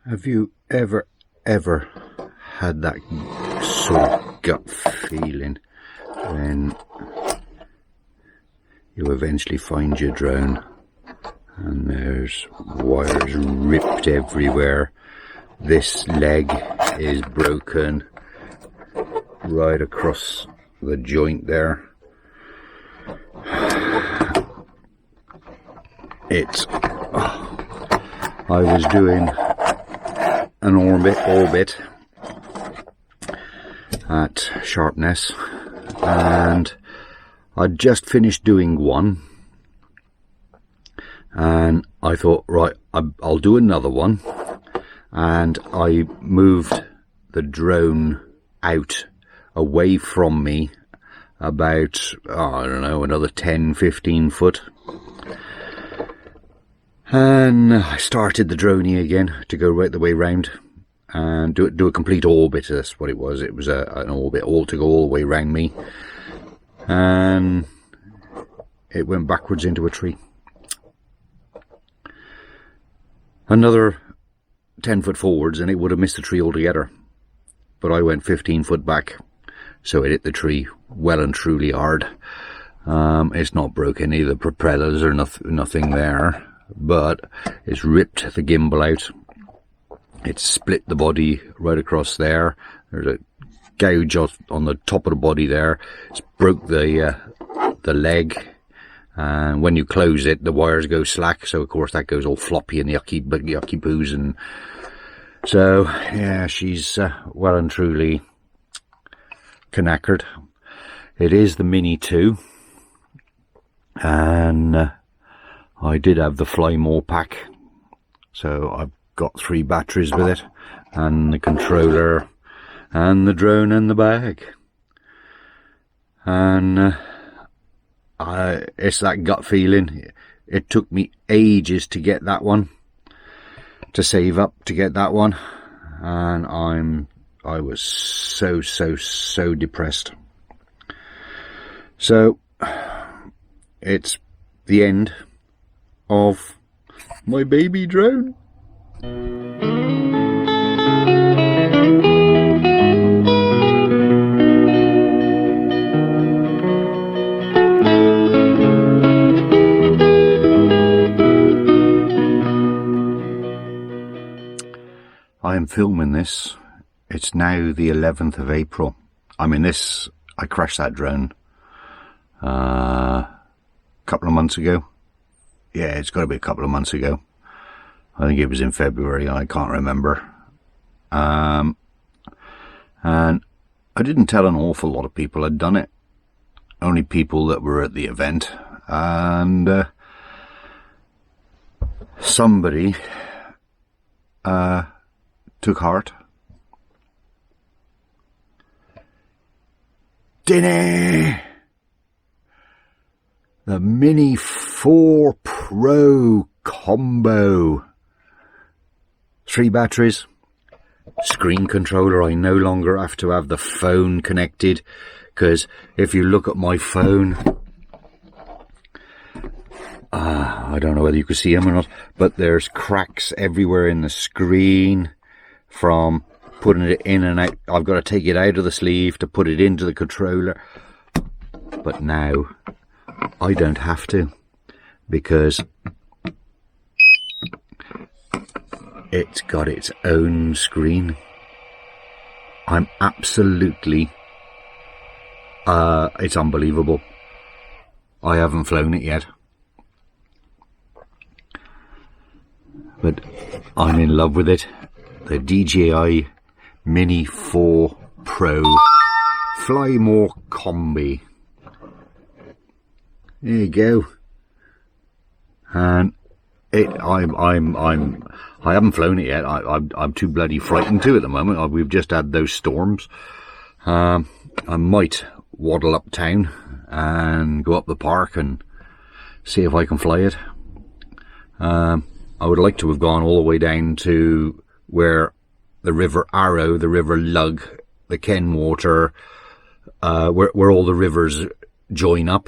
Have you ever had that sort of gut feeling when you eventually find your drone and there's wires ripped everywhere, this leg is broken right across the joint there? I was doing an orbit at Sharpness, and I'd just finished doing one, and I thought, right, I'll do another one, and I moved the drone out away from me about, I don't know, another 10-15 foot. And I started the droney again to go right the way round and do a complete orbit. That's what it was. It was an orbit all to go all the way round me. And it went backwards into a tree. Another 10 foot forwards and it would have missed the tree altogether. But I went 15 foot back, so it hit the tree well and truly hard. It's not broken either, propellers or nothing there. But it's ripped the gimbal out. It's split the body right across there. There's a gouge on the top of the body there. It's broke the leg, and when you close it, the wires go slack. So of course that goes all floppy and yucky poos, and so yeah, she's well and truly knackered. It is the Mini 2, and I did have the Fly More pack, so I've got 3 batteries with it, and the controller, and the drone, and the bag. And it's that gut feeling. It took me ages to get that one, to save up to get that one, and I was so depressed. So it's the end of my baby drone. I am filming this. It's now the 11th of April. I mean, I crashed that drone a couple of months ago. Yeah, it's got to be a couple of months ago. I think it was in February, I can't remember. And I didn't tell an awful lot of people I'd done it. Only people that were at the event. And somebody took heart. Dinny! The Mini 4 Pro combo. 3 batteries. Screen controller. I no longer have to have the phone connected, because if you look at my phone, I don't know whether you can see them or not, but there's cracks everywhere in the screen from putting it in and out. I've got to take it out of the sleeve to put it into the controller. But now I don't have to, because it's got its own screen. I'm absolutely, it's unbelievable. I haven't flown it yet, but I'm in love with it. The DJI Mini 4 Pro Fly More Combi. There you go. And I haven't flown it yet. I'm too bloody frightened to at the moment. We've just had those storms. I might waddle uptown and go up the park and see if I can fly it. I would like to have gone all the way down to where the River Arrow, the River Lug, the Kenwater, where all the rivers join up,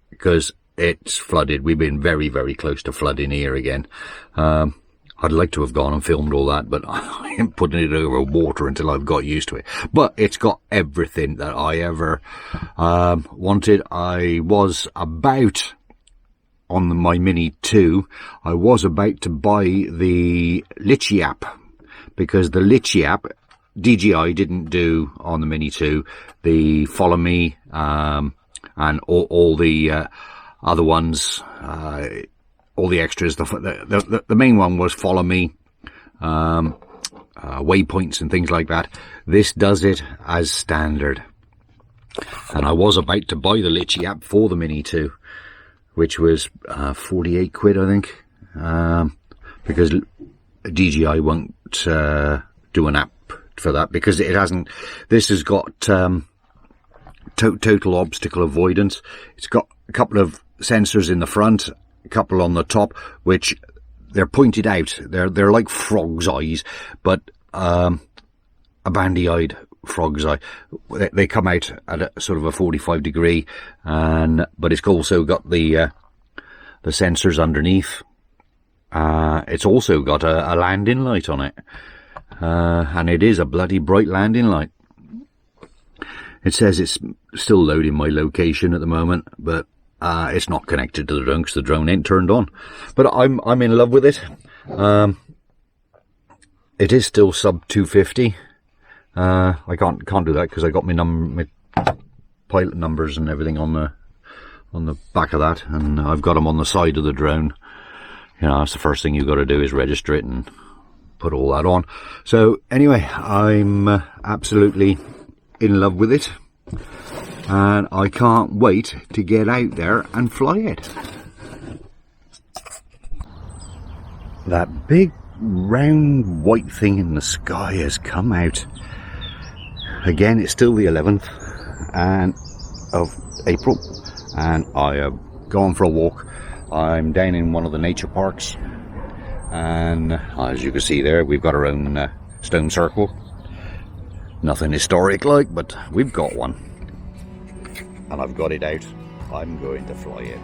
because it's flooded. We've been very, very close to flooding here again. I I'd like to have gone and filmed all that, but I ain't putting it over water until I've got used to it. But it's got everything that I ever wanted. I was about, on my Mini 2, I was about to buy the Litchi app, because the Litchi app, DJI didn't do on the Mini 2, the Follow Me, and all the other ones, all the extras. The main one was Follow Me, waypoints and things like that. This does it as standard. And I was about to buy the Litchi app for the Mini 2, which was 48 quid, I think, because DJI won't do an app for that, because it hasn't. This has got total obstacle avoidance. It's got a couple of sensors in the front, a couple on the top, which they're pointed out. They're like frog's eyes, but a bandy-eyed frog's eye. They come out at a sort of a 45 degree, but it's also got the sensors underneath. It's also got a landing light on it, and it is a bloody bright landing light. It says it's still loading my location at the moment, but it's not connected to the drone because the drone ain't turned on. But I'm in love with it. It is still sub 250. I can't do that because I got my pilot numbers and everything on the back of that, and I've got them on the side of the drone. You know, that's the first thing you've got to do, is register it and put all that on. So anyway, I'm absolutely in love with it, and I can't wait to get out there and fly it. That big round white thing in the sky has come out. Again, it's still the 11th of April, and I have gone for a walk. I'm down in one of the nature parks, and as you can see there, we've got our own stone circle. Nothing historic like, but we've got one, and I've got it out. I'm going to fly it.